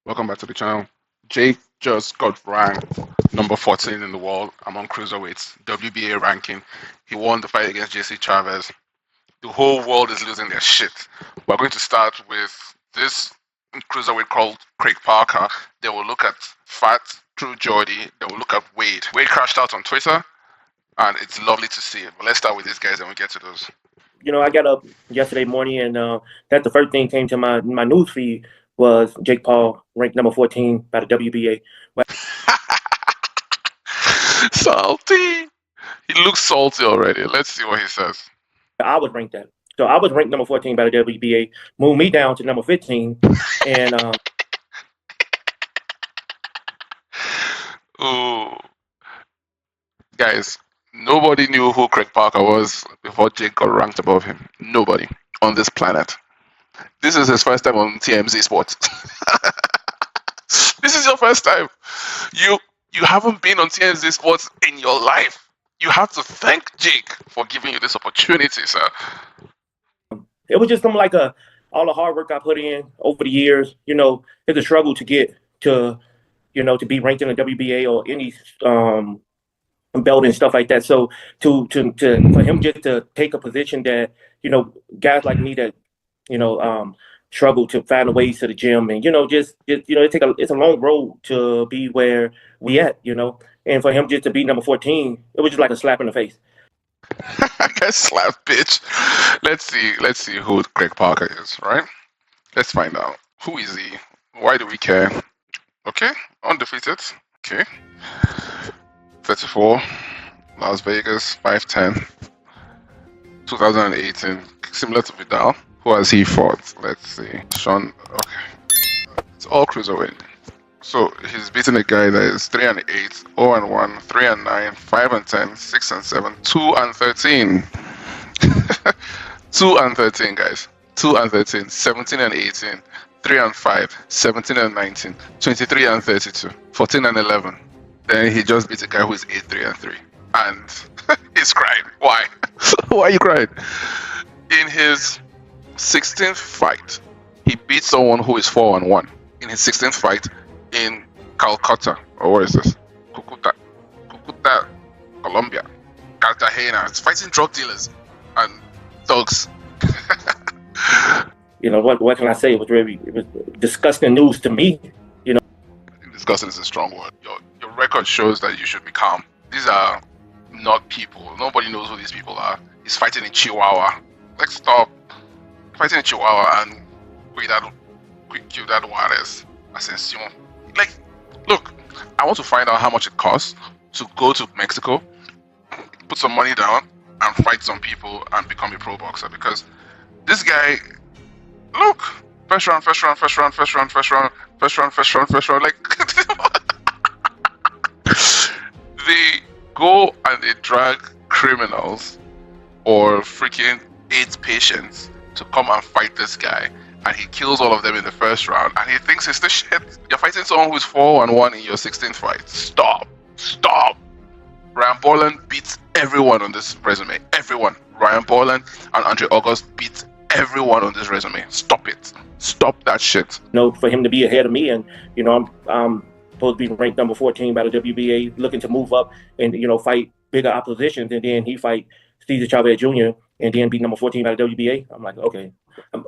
Welcome back to the channel. Jake just got ranked number 14 in the world among cruiserweights, WBA ranking. He won the fight against JC Chavez. The whole world is losing their shit. We're going to start with this cruiserweight called Craig Parker. They will look at Fat, True Jordy. They will look at Wade. Wade crashed out on Twitter, and it's lovely to see it. But let's start with these guys and we'll get to those. You know, I got up yesterday morning, and that the first thing came to my news feed was Jake Paul ranked number 14 by the WBA. Salty. He looks salty already. Let's see what he says. I was ranked that. So I was ranked number 14 by the WBA, moved me down to number 15, and Ooh. Guys, nobody knew who Craig Parker was before Jake got ranked above him. Nobody on this planet. This is his first time on TMZ Sports. This is your first time. You haven't been on TMZ Sports in your life. You have to thank Jake for giving you this opportunity, sir. It was just something like all the hard work I put in over the years. You know, it's a struggle to get to, to be ranked in the WBA or any belt and stuff like that. So for him just to take a position that, guys like me that, struggle to find a ways to the gym, and it's a long road to be where we at, and for him just to be number 14, it was just like a slap in the face. I guess slap, bitch. Let's see who Craig Parker is, right? Let's find out. Who is he? Why do we care? Okay, undefeated. Okay, 34, Las Vegas, 5'10", 2018, similar to Vidal. Who has he fought? Let's see. Sean. Okay. It's all cruiserweight. So he's beaten a guy that is 3-8, 0-1, 3-9, 5-10, 6-7, 2-13. 2-13, guys. 2-13, 17-18, 3-5, 17-19, 23-32, 14-11. Then he just beat a guy who is 8-3-3. And he's crying. Why? Why are you crying? In his 16th fight, he beat someone who is 4-1. In his 16th fight in Calcutta, or where is this? Cucuta, Colombia, Cartagena. It's fighting drug dealers and thugs. What can I say? It was disgusting news to me. Disgusting is a strong word. Your record shows that you should be calm. These are not people. Nobody knows who these people are. He's fighting in Chihuahua. Let's stop. Fighting in Chihuahua and Gilberto Ramirez, Ascension. Like, look, I want to find out how much it costs to go to Mexico, put some money down, and fight some people and become a pro boxer. Because this guy, look, first round. Like, they go and they drag criminals or freaking AIDS patients to come and fight this guy, and he kills all of them in the first round, and he thinks it's the shit. You're fighting someone who's 4-1 in your 16th fight. Stop. Ryan Borland beats everyone on this resume. Everyone. Ryan Borland and Andre August beat everyone on this resume. Stop it. Stop that shit. For him to be ahead of me, and I'm supposed to be ranked number 14 by the WBA, looking to move up and fight bigger oppositions, and then he fight Cesar Chavez Jr. and then be number 14 by the WBA. I'm like, okay.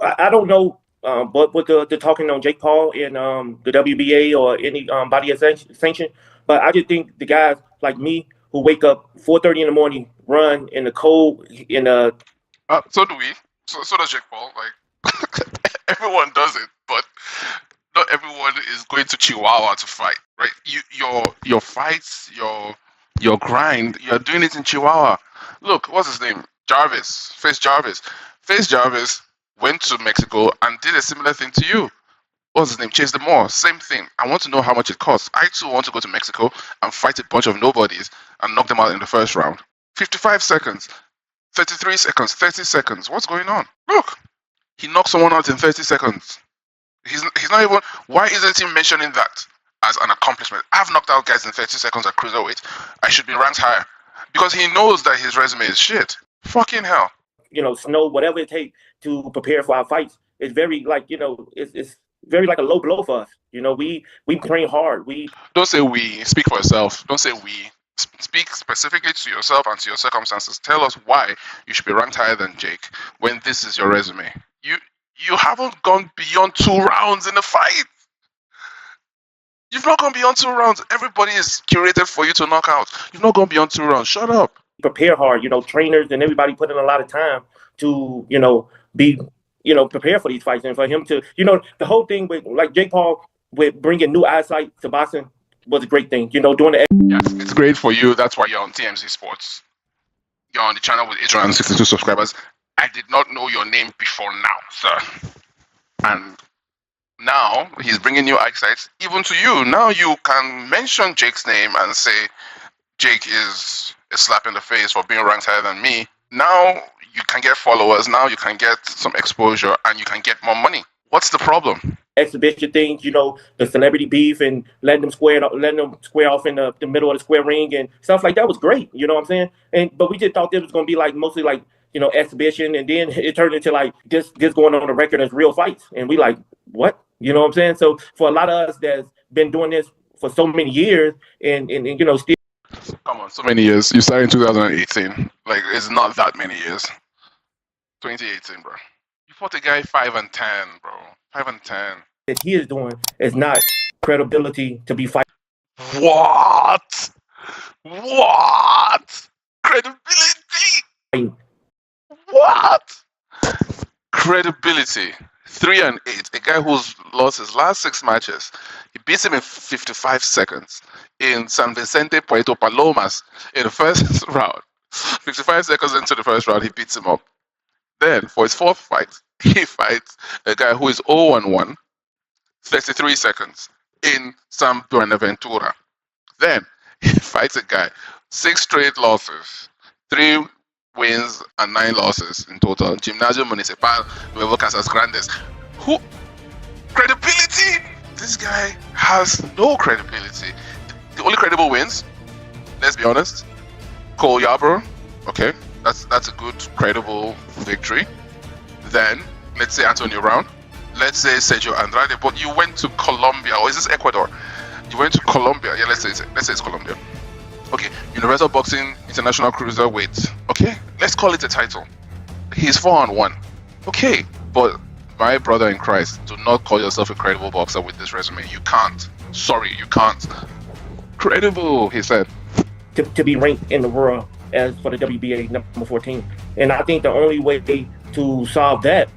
I don't know what the talking on Jake Paul and the WBA or any body of sanction, but I just think the guys like me who wake up 4:30 in the morning, run in the cold, so do we. So does Jake Paul. Like, everyone does it, but not everyone is going to Chihuahua to fight, right? Your fights, your grind, you're doing it in Chihuahua. Look, what's his name? Face Jarvis went to Mexico and did a similar thing to you. What's his name? Chase the Moore. Same thing. I want to know how much it costs. I too want to go to Mexico and fight a bunch of nobodies and knock them out in the first round. 55 seconds, 33 seconds, 30 seconds. What's going on? Look, he knocked someone out in 30 seconds. He's not even. Why isn't he mentioning that as an accomplishment? I've knocked out guys in 30 seconds at cruiserweight. I should be ranked higher. Because he knows that his resume is shit. Fucking hell. Snow, whatever it takes to prepare for our fights. It's very it's very like a low blow for us. You know, we train hard. Don't say we. Speak for yourself. Don't say we. Speak specifically to yourself and to your circumstances. Tell us why you should be ranked higher than Jake when this is your resume. You haven't gone beyond 2 rounds in a fight. You've not gone beyond 2 rounds. Everybody is curated for you to knock out. You've not gone beyond 2 rounds. Shut up. Prepare hard. You know, trainers and everybody put in a lot of time to, you know, be, you know, prepare for these fights, and for him to, you know, the whole thing with like Jake Paul with bringing new eyesight to boxing was a great thing. You know, doing the yes, it's great for you. That's why you're on TMZ Sports. You're on the channel with 862 subscribers. I did not know your name before now, sir. And now he's bringing new eyesight even to you. Now you can mention Jake's name and say Jake is a slap in the face for being ranked higher than me. Now you can get followers. Now you can get some exposure and you can get more money. What's the problem? Exhibition things, you know, the celebrity beef and letting them square off in the middle of the square ring and stuff like that was great. You know what I'm saying? But we just thought this was going to be like mostly like, you know, exhibition, and then it turned into like this going on the record as real fights, and we like, what? You know what I'm saying? So for a lot of us that's been doing this for so many years, and you know, still. Come on, so many years. You started in 2018. Like, it's not that many years. 2018, bro. You fought a guy 5-10, bro. 5-10. That he is doing is not credibility to be fighting. What? Credibility? What? Credibility. 3-8. A guy who's lost his last 6 matches. He beats him in 55 seconds in San Vicente, Puerto Palomas in the first round. 55 seconds into the first round, he beats him up. Then, for his 4th fight, he fights a guy who is 0-1, 33 seconds in San Buenaventura. Then, he fights a guy, 6 straight losses, 3 wins and 9 losses in total. Gimnasio Municipal Nuevo Casas Grandes. Who? Credibility? This guy has no credibility. The only credible wins, let's be honest, Cole Yarborough. Okay, that's a good, credible victory. Then, let's say Antonio Brown. Let's say Sergio Andrade. But you went to Colombia, or is this Ecuador? You went to Colombia. Yeah, let's say it's Colombia. Okay, Universal Boxing International Cruiserweight. Okay, let's call it a title. He's 4-1. Okay, but my brother in Christ, do not call yourself a credible boxer with this resume. You can't. Sorry, you can't. Credible, he said. To be ranked in the world as for the WBA number 14. And I think the only way to solve that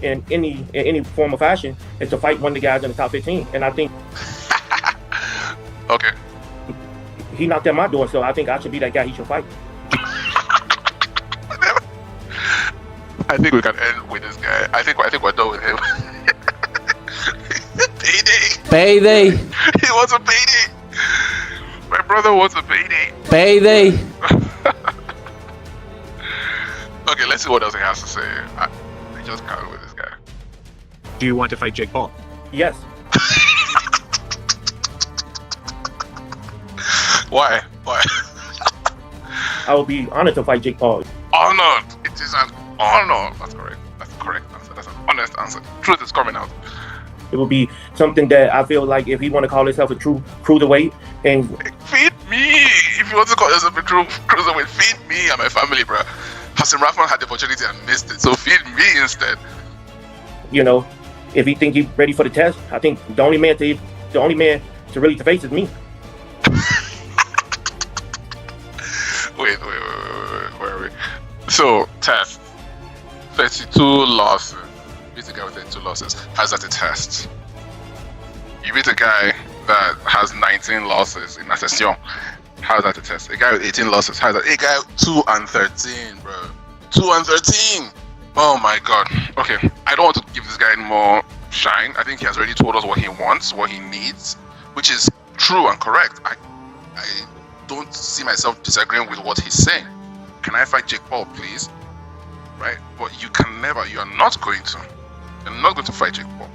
in any form of fashion is to fight one of the guys in the top 15. And I think okay. He knocked at my door, so I think I should be that guy he should fight. I think we can end with this guy. I think we're done with him. Payday. He wants a payday. My brother wants a payday. Payday. Okay, let's see what else he has to say. I just can't with this guy. Do you want to fight Jake Paul? Yes. Why? I would be honored to fight Jake Paul. Honored. It is an honor. That's correct. That's the correct answer. That's an honest answer. Truth is coming out. It would be something that I feel like if he want to call himself a true cruiserweight and feed me. If you want to call yourself a true cruiserweight, feed me and my family, bro. Hassan Rahman had the opportunity and missed it, so feed me instead. You know, if he think he's ready for the test, I think the only man to really face is me. Wait. So, test. 32 losses. Beat a guy with 32 losses. How's that a test? You beat a guy that has 19 losses in Ascension. How's that a test? A guy with 18 losses. How's that? A guy with 2-13, bro. 2-13. Oh my god. Okay. I don't want to give this guy any more shine. I think he has already told us what he wants, what he needs, which is true and correct. I don't see myself disagreeing with what he's saying. Can I fight Jake Paul, please? Right? But you are not going to. You're not going to fight Jake Paul.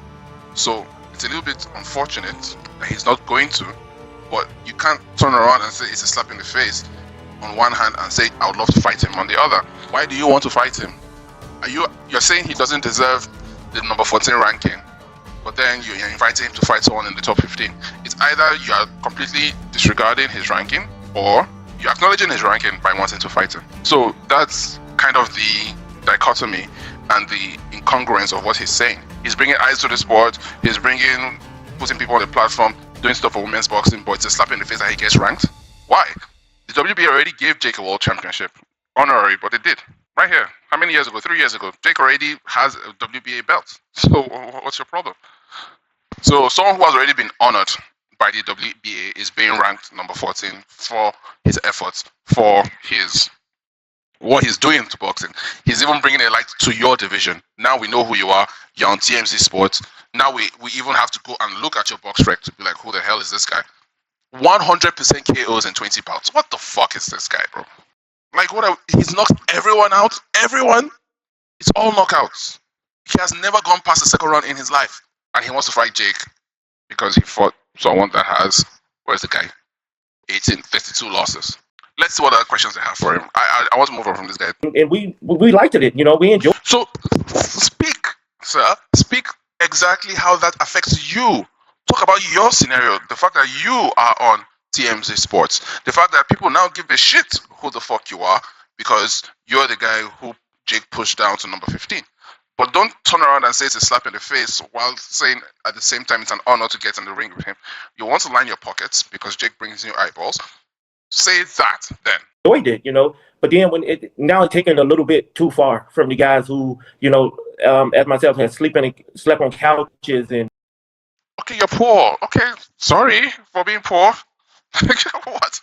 So it's a little bit unfortunate that he's not going to, but you can't turn around and say it's a slap in the face on one hand and say I would love to fight him on the other. Why do you want to fight him? You're saying he doesn't deserve the number 14 ranking but then you're inviting him to fight someone in the top 15. It's either you are completely disregarding his ranking, or you're acknowledging his ranking by wanting to fight him. So that's kind of the dichotomy and the incongruence of what he's saying. He's bringing eyes to the sport, he's putting people on the platform, doing stuff for women's boxing, but it's a slap in the face that he gets ranked. Why? The WBA already gave Jake a world championship. Honorary, but it did. Right here. How many years ago? 3 years ago. Jake already has a WBA belt. So what's your problem? So someone who has already been honored by the WBA is being ranked number 14 for his efforts, for what he's doing to boxing. He's even bringing a light to your division. Now we know who you are. You're on TMZ Sports. Now we even have to go and look at your box rec to be like, who the hell is this guy? 100% KOs in 20 bouts. What the fuck is this guy, bro? Like, he's knocked everyone out. Everyone. It's all knockouts. He has never gone past the second round in his life. And he wants to fight Jake because he fought someone that has, where's the guy? 32 losses. Let's see what other questions they have for him. I want to move on from this guy. And we liked it, we enjoyed it. So, speak, sir. Speak exactly how that affects you. Talk about your scenario. The fact that you are on TMZ Sports. The fact that people now give a shit who the fuck you are because you're the guy who Jake pushed down to number 15. But don't turn around and say it's a slap in the face while saying at the same time it's an honor to get in the ring with him. You want to line your pockets because Jake brings you eyeballs. Say that then. Enjoyed it, but then when it's taken a little bit too far from the guys who, as myself, has slept on couches and. Okay, you're poor. Okay, sorry for being poor. What?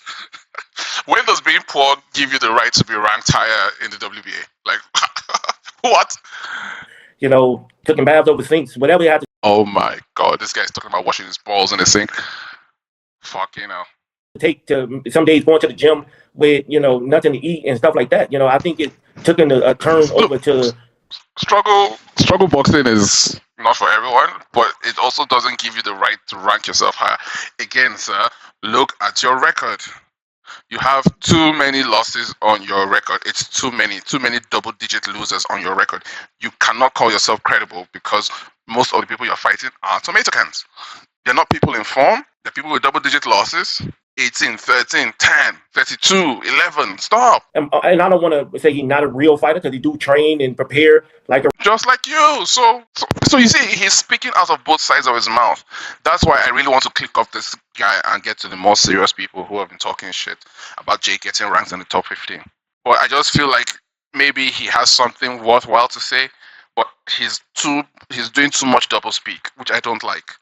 When does being poor give you the right to be ranked higher in the WBA? Like, what? Cooking baths over sinks, whatever you have to. Oh my God, this guy's talking about washing his balls in the sink. Fucking hell. Take to some days going to the gym with nothing to eat and stuff like that. I think it took a turn over to struggle boxing is not for everyone, but it also doesn't give you the right to rank yourself higher. Again, sir, look at your record. You have too many losses on your record. It's too many double-digit losers on your record. You cannot call yourself credible because most of the people you're fighting are tomato cans. They're not people in form. They're people with double-digit losses. 18, 13, 10, 32, 11. Stop. And I don't want to say he's not a real fighter because he do train and prepare just like you. So you see, he's speaking out of both sides of his mouth. That's why I really want to click off this guy and get to the more serious people who have been talking shit about Jake getting ranked in the top 15. But I just feel like maybe he has something worthwhile to say, but he's doing too much double speak, which I don't like.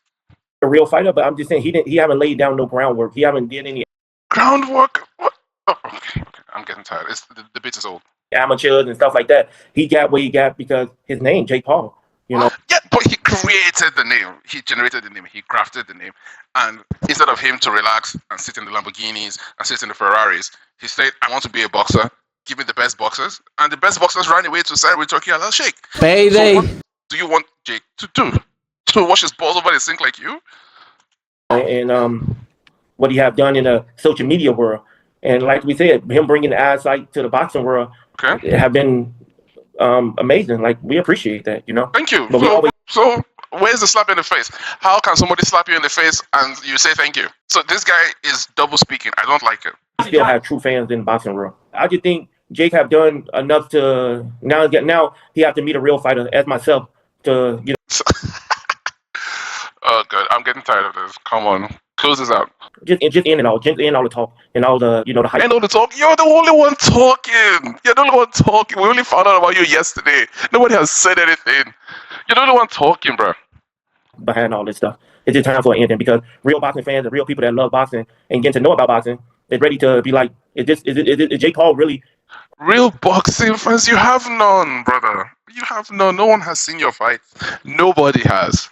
A real fighter, but I'm just saying he haven't laid down no groundwork. He haven't did any groundwork. What? Oh, okay. I'm getting tired. The bit is old. Amateurs and stuff like that. He got what he got because his name, Jake Paul. Yeah, but he created the name. He generated the name. He crafted the name. And instead of him to relax and sit in the Lamborghinis and sit in the Ferraris, he said, "I want to be a boxer. Give me the best boxers." And the best boxers ran away to sign with Turkey Al Sheikh. Payday. So what do you want Jake to do? To wash his balls over the sink like you? And what he have done in the social media world. And like we said, him bringing the eyesight to the boxing world have been amazing. Like, we appreciate that, Thank you. But so where's the slap in the face? How can somebody slap you in the face and you say thank you? So this guy is double speaking. I don't like it. I still have true fans in the boxing world. I just think Jake have done enough to now he have to meet a real fighter as myself to Oh, good. I'm getting tired of this. Come on. Close this out. Just end all the talk and all the, the hype. End all the talk? You're the only one talking. You're the only one talking. We only found out about you yesterday. Nobody has said anything. You're the only one talking, bro. Behind all this stuff. It's just time for an ending because real boxing fans and real people that love boxing and getting to know about boxing, they're ready to be like, is Jake Paul really? Real boxing fans? You have none, brother. You have none. No one has seen your fight. Nobody has.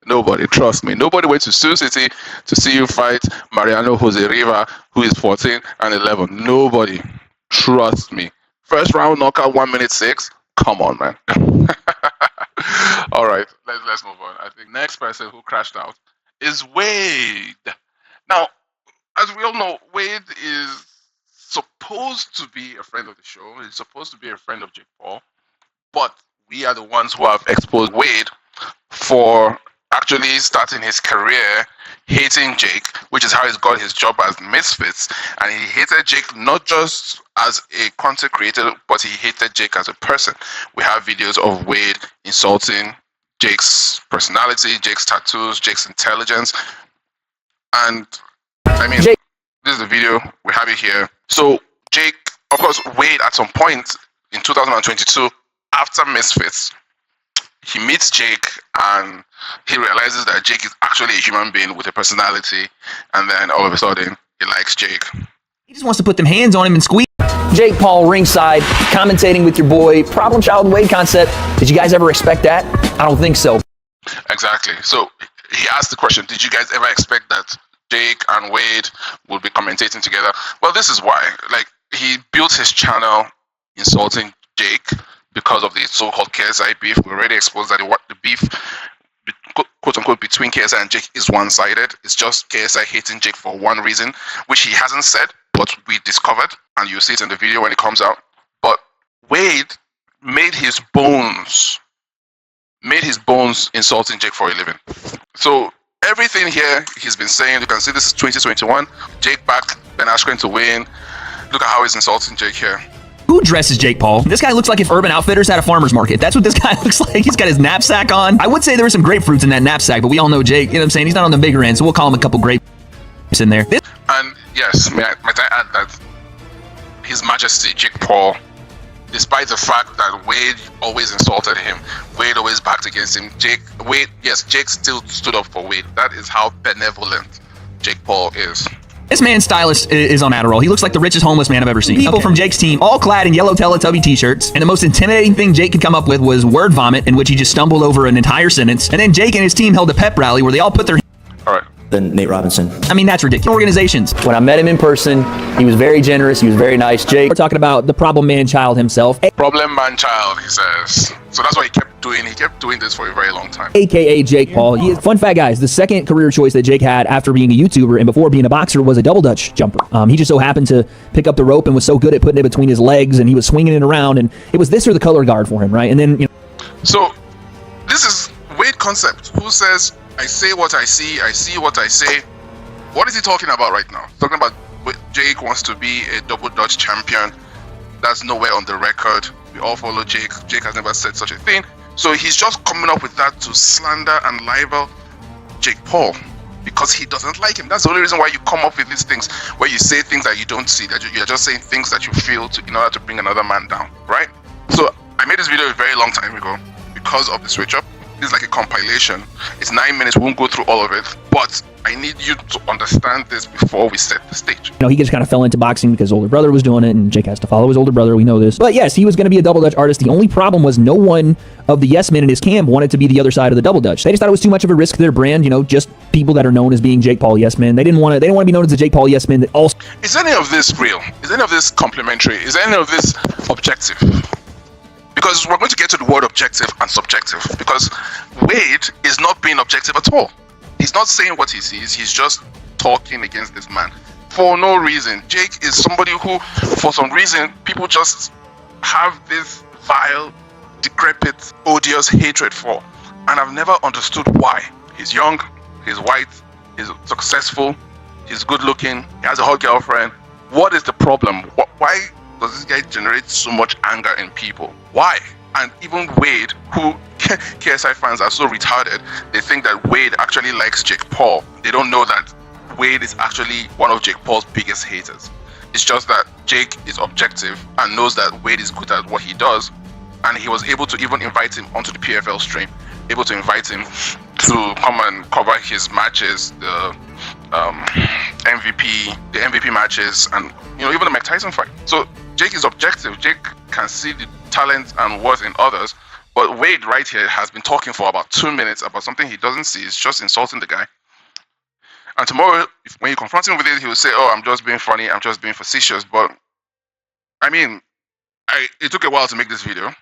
Nobody, trust me. Nobody went to Sioux City to see you fight Mariano Jose Riva, who is 14 and 11. Nobody. Trust me. First round knockout, 1 minute 6. Come on, man. All right, let's move on. I think next person who crashed out is Wade. Now, as we all know, Wade is supposed to be a friend of the show. He's supposed to be a friend of Jake Paul. But we are the ones who have exposed Wade for actually starting his career hating Jake, which is how he's got his job as Misfits. And he hated Jake not just as a content creator, but he hated Jake as a person. We have videos of Wade insulting Jake's personality, Jake's tattoos, Jake's intelligence. And I mean, Jake. This is the video, we have it here. So Jake, of course, Wade at some point in 2022, after Misfits, he meets Jake and he realizes that Jake is actually a human being with a personality, and then all of a sudden he likes Jake. He just wants to put them hands on him and squeeze. Jake Paul ringside, commentating with your boy. Problem child Wade concept. Did you guys ever expect that? I don't think so. Exactly. So he asked the question, did you guys ever expect that Jake and Wade would be commentating together? Well, this is why. Like, he built his channel insulting Jake because of the so-called KSI beef. We already exposed that the beef, quote-unquote, between KSI and Jake is one-sided. It's just KSI hating Jake for one reason, which he hasn't said, but we discovered, and you'll see it in the video when it comes out. But Wade made his bones insulting Jake for a living. So everything here he's been saying, you can see this is 2021. Jake back, Ben Askren to win. Look at how he's insulting Jake here. Who dresses Jake Paul? This guy looks like if Urban Outfitters had a farmer's market. That's what this guy looks like. He's got his knapsack on. I would say there were some grapefruits in that knapsack, but we all know Jake, you know what I'm saying? He's not on the bigger end, so we'll call him a couple grapes in there. And yes, might I add that His Majesty Jake Paul, despite the fact that Wade always insulted him, Wade always backed against him, Jake still stood up for Wade. That is how benevolent Jake Paul is. This man's stylist is on Adderall. He looks like the richest homeless man I've ever seen. People from Jake's team, all clad in yellow Teletubby t-shirts, and the most intimidating thing Jake could come up with was word vomit, in which he just stumbled over an entire sentence. And then Jake and his team held a pep rally where they all put their... All right. Than Nate Robinson. I mean, that's ridiculous. Organizations. When I met him in person, he was very generous. He was very nice. Jake. We're talking about the problem man child himself. Problem man child, he says. So that's what he kept doing. He kept doing this for a very long time. AKA Jake Paul. He is, fun fact, guys, the second career choice that Jake had after being a YouTuber and before being a boxer was a double Dutch jumper. He just so happened to pick up the rope and was so good at putting it between his legs, and he was swinging it around, and it was this or the color guard for him, right? And then, you know. So this is Wade concept. Who says, I say what I see what I say. What is he talking about right now? Talking about Jake wants to be a double Dutch champion. That's nowhere on the record. We all follow Jake. Jake has never said such a thing. So he's just coming up with that to slander and libel Jake Paul because he doesn't like him. That's the only reason why you come up with these things, where you say things that you don't see, that you're just saying things that you feel in order to bring another man down, right? So I made this video a very long time ago because of the switch up. This is like a compilation. It's 9 minutes. We won't go through all of it, but I need you to understand this before we set the stage. You know, he just kind of fell into boxing because his older brother was doing it, and Jake has to follow his older brother. We know this. But yes, he was going to be a double Dutch artist. The only problem was no one of the yes men in his camp wanted to be the other side of the double Dutch. They just thought it was too much of a risk to their brand. You know, just people that are known as being Jake Paul yes men. They didn't want to be known as the Jake Paul yes men that also. Is any of this real? Is any of this complimentary? Is any of this objective? Because we're going to get to the word objective and subjective, because Wade is not being objective at all. He's not saying what he sees, he's just talking against this man for no reason. Jake is somebody who, for some reason, people just have this vile, decrepit, odious hatred for. And I've never understood why. He's young, he's white, he's successful, he's good looking, he has a hot girlfriend. What is the problem? Why does this guy generate so much anger in people? Why? And even Wade, who KSI fans are so retarded, they think that Wade actually likes Jake Paul. They don't know that Wade is actually one of Jake Paul's biggest haters. It's just that Jake is objective and knows that Wade is good at what he does, and he was able to even invite him onto the PFL stream, able to invite him to come and cover his matches, the MVP matches, and even the Mike Tyson fight. So Jake is objective. Jake can see the talent and worth in others, but Wade right here has been talking for about 2 minutes about something he doesn't see. He's just insulting the guy. And tomorrow, when you confront him with it, he will say, "Oh, I'm just being funny. I'm just being facetious." But I mean, it took a while to make this video.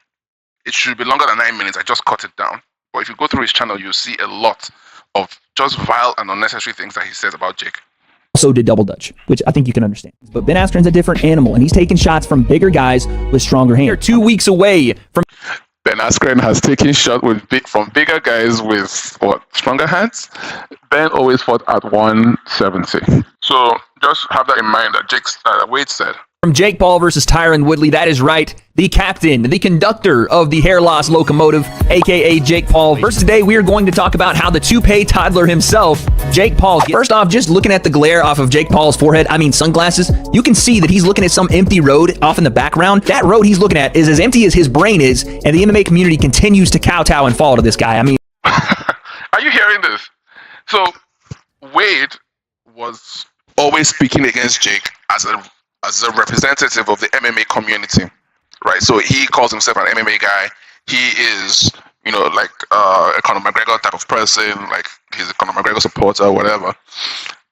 It should be longer than 9 minutes. I just cut it down. But if you go through his channel, you'll see a lot of just vile and unnecessary things that he says about Jake. Also did double Dutch, which I think you can understand. But Ben Askren's a different animal, and he's taking shots from bigger guys with stronger hands. They're 2 weeks away from... Ben Askren has taken shots from bigger guys with stronger hands. Ben always fought at 170. So just have that in mind that Wade said. From Jake Paul versus Tyron Woodley, that is right. The captain, the conductor of the hair loss locomotive, aka Jake Paul. Versus today, we are going to talk about how the toupee toddler himself, Jake Paul. First off, just looking at the glare off of Jake Paul's forehead, sunglasses, you can see that he's looking at some empty road off in the background. That road he's looking at is as empty as his brain is, and the MMA community continues to kowtow and fall to this guy. Are you hearing this? So Wade was always speaking against Jake as a representative of the MMA community, right? So he calls himself an MMA guy. He is, like a Conor McGregor type of person, like he's a Conor McGregor supporter, whatever.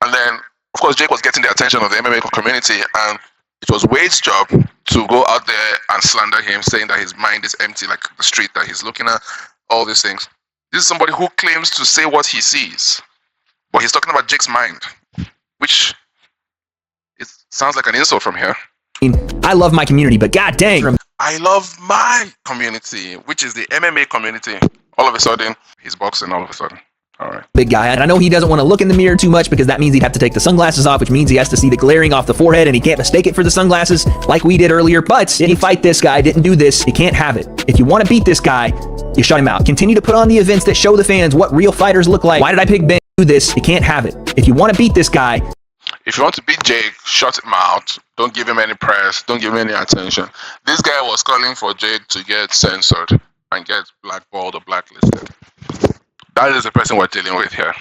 And then, of course, Jake was getting the attention of the MMA community, and it was Wade's job to go out there and slander him, saying that his mind is empty, like the street that he's looking at, all these things. This is somebody who claims to say what he sees, but he's talking about Jake's mind, which it sounds like an insult from here. I love my community, but god dang. I love my community, which is the MMA community. All of a sudden, he's boxing all of a sudden. All right. Big guy. And I know he doesn't want to look in the mirror too much because that means he'd have to take the sunglasses off, which means he has to see the glaring off the forehead and he can't mistake it for the sunglasses like we did earlier. But didn't fight this guy, didn't do this, you can't have it. If you want to beat this guy, you shut him out. Continue to put on the events that show the fans what real fighters look like. Why did I pick Ben to do this? You can't have it. If you want to beat this guy, if you want to beat Jake, shut him out. Don't give him any press. Don't give him any attention. This guy was calling for Jake to get censored and get blackballed or blacklisted. That is the person we're dealing with here.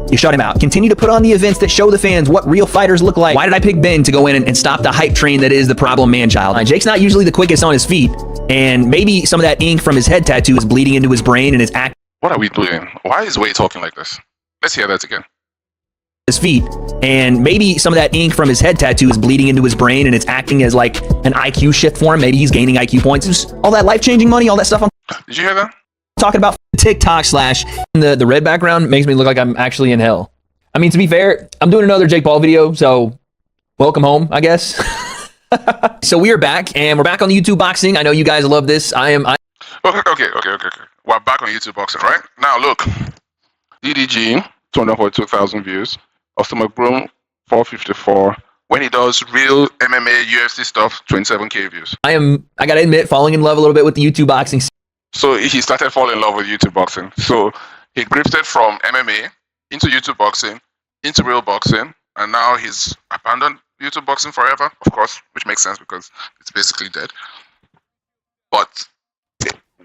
You shut him out. Continue to put on the events that show the fans what real fighters look like. Why did I pick Ben to go in and stop the hype train that is the problem man-child? Jake's not usually the quickest on his feet, and maybe some of that ink from his head tattoo is bleeding into his brain and is acting. What are we doing? Why is Wade talking like this? Let's hear that again. His feet, and maybe some of that ink from his head tattoo is bleeding into his brain and it's acting as like an IQ shift for him. Maybe he's gaining IQ points. Just all that life-changing money, all that stuff Did you hear that? talking about TikTok / the red background makes me look like I'm actually in hell. To be fair, I'm doing another Jake Paul video, so welcome home, I guess. So we are back, and we're back on the YouTube boxing. I know you guys love this. Okay. We're back on YouTube boxing, right? Now look, DDG, 242,000 views. Austin McBroom, 454. When he does real MMA, UFC stuff, 27K views. I gotta admit, falling in love a little bit with the YouTube boxing. So he started falling in love with YouTube boxing. So he drifted from MMA into YouTube boxing, into real boxing, and now he's abandoned YouTube boxing forever, of course, which makes sense because it's basically dead. But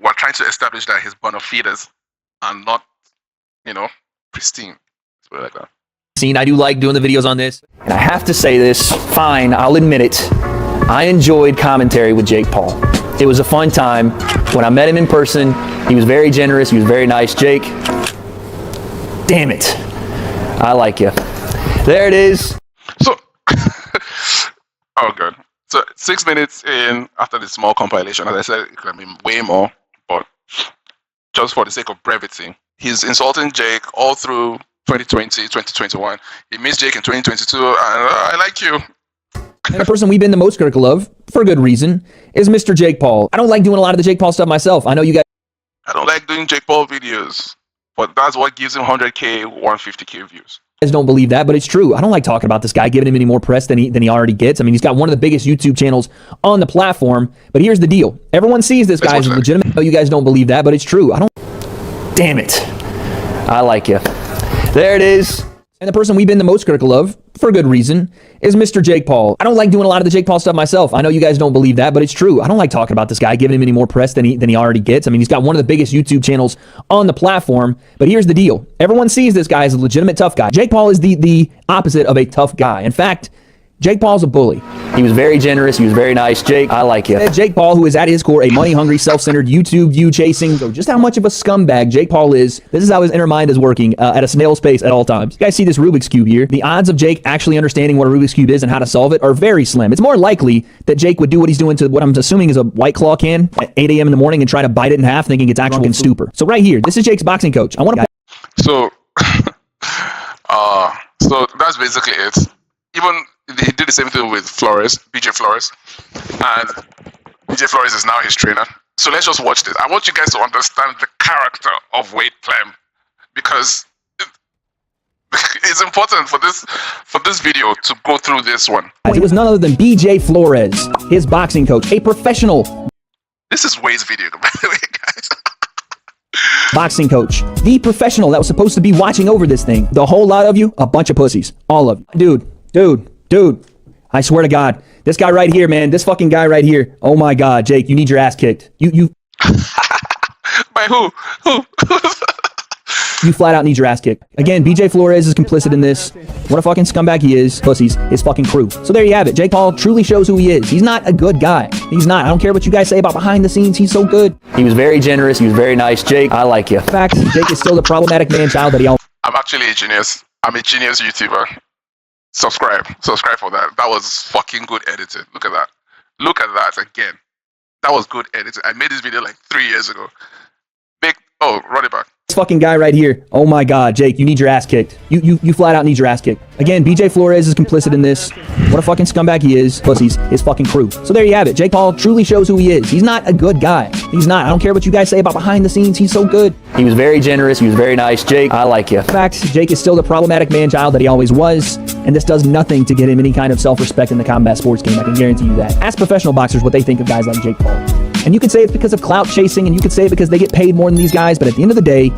we're trying to establish that his bona fides are not, pristine. Let's put it like that. I do like doing the videos on this. And I have to say this, fine, I'll admit it. I enjoyed commentary with Jake Paul. It was a fun time. When I met him in person, he was very generous, he was very nice. Jake, damn it, I like you. There it is. So, oh good. So 6 minutes in after the small compilation, as I said, it could have been way more, but just for the sake of brevity, he's insulting Jake all through 2020, 2021. He missed Jake in 2022, and I like you. And the person we've been the most critical of, for good reason, is Mr. Jake Paul. I don't like doing a lot of the Jake Paul stuff myself. I know you guys. I don't like doing Jake Paul videos, but that's what gives him 100K, 150K views. You guys don't believe that, but it's true. I don't like talking about this guy, giving him any more press than he already gets. He's got one of the biggest YouTube channels on the platform, but here's the deal. Everyone sees this guy as legitimate. I know you guys don't believe that, but it's true. Damn it. I like you. There it is. And the person we've been the most critical of, for good reason, is Mr. Jake Paul. I don't like doing a lot of the Jake Paul stuff myself. I know you guys don't believe that, but it's true. I don't like talking about this guy, giving him any more press than he already gets. He's got one of the biggest YouTube channels on the platform, but here's the deal. Everyone sees this guy as a legitimate tough guy. Jake Paul is the opposite of a tough guy. In fact, Jake Paul's a bully. He was very generous. He was very nice. Jake, I like you. Jake Paul, who is at his core a money-hungry, self-centered, YouTube view-chasing. So just how much of a scumbag Jake Paul is. This is how his inner mind is working at a snail's pace at all times. You guys see this Rubik's Cube here. The odds of Jake actually understanding what a Rubik's Cube is and how to solve it are very slim. It's more likely that Jake would do what he's doing to what I'm assuming is a White Claw can at 8 a.m. in the morning and try to bite it in half thinking it's actual stupor. So right here, this is Jake's boxing coach. I want to... So that's basically it. Even he did the same thing with Flores, BJ Flores, and BJ Flores is now his trainer. So let's just watch this. I want you guys to understand the character of WadePlem, because it's important for this video to go through this one. It was none other than BJ Flores, his boxing coach, a professional. This is Wade's video, by the way, guys. Boxing coach, the professional that was supposed to be watching over this thing. The whole lot of you, a bunch of pussies. All of you. Dude. I swear to God, this guy right here, man, this fucking guy right here. Oh my God, Jake, you need your ass kicked. You By who? You flat out need your ass kicked. Again, BJ Flores is complicit in this. What a fucking scumbag he is. Pussies, his fucking crew. So there you have it. Jake Paul truly shows who he is. He's not a good guy. He's not. I don't care what you guys say about behind the scenes. He's so good. He was very generous. He was very nice. Jake, I like you. In fact, Jake is still the problematic man-child that he always. I'm actually a genius. I'm a genius YouTuber. Subscribe for that. That was fucking good editing. Look at that again. That was good editing. I made this video like 3 years ago. Run it back. This fucking guy right here. Oh my God, Jake, you need your ass kicked. You flat out need your ass kicked. Again, BJ Flores is complicit in this. What a fucking scumbag he is. Pussies, his fucking crew. So there you have it. Jake Paul truly shows who he is. He's not a good guy. He's not. I don't care what you guys say about behind the scenes. He's so good. He was very generous. He was very nice. Jake, I like you. In fact, Jake is still the problematic man-child that he always was, and this does nothing to get him any kind of self-respect in the combat sports game. I can guarantee you that. Ask professional boxers what they think of guys like Jake Paul. And you could say it's because of clout chasing, and you could say it because they get paid more than these guys, but at the end of the day,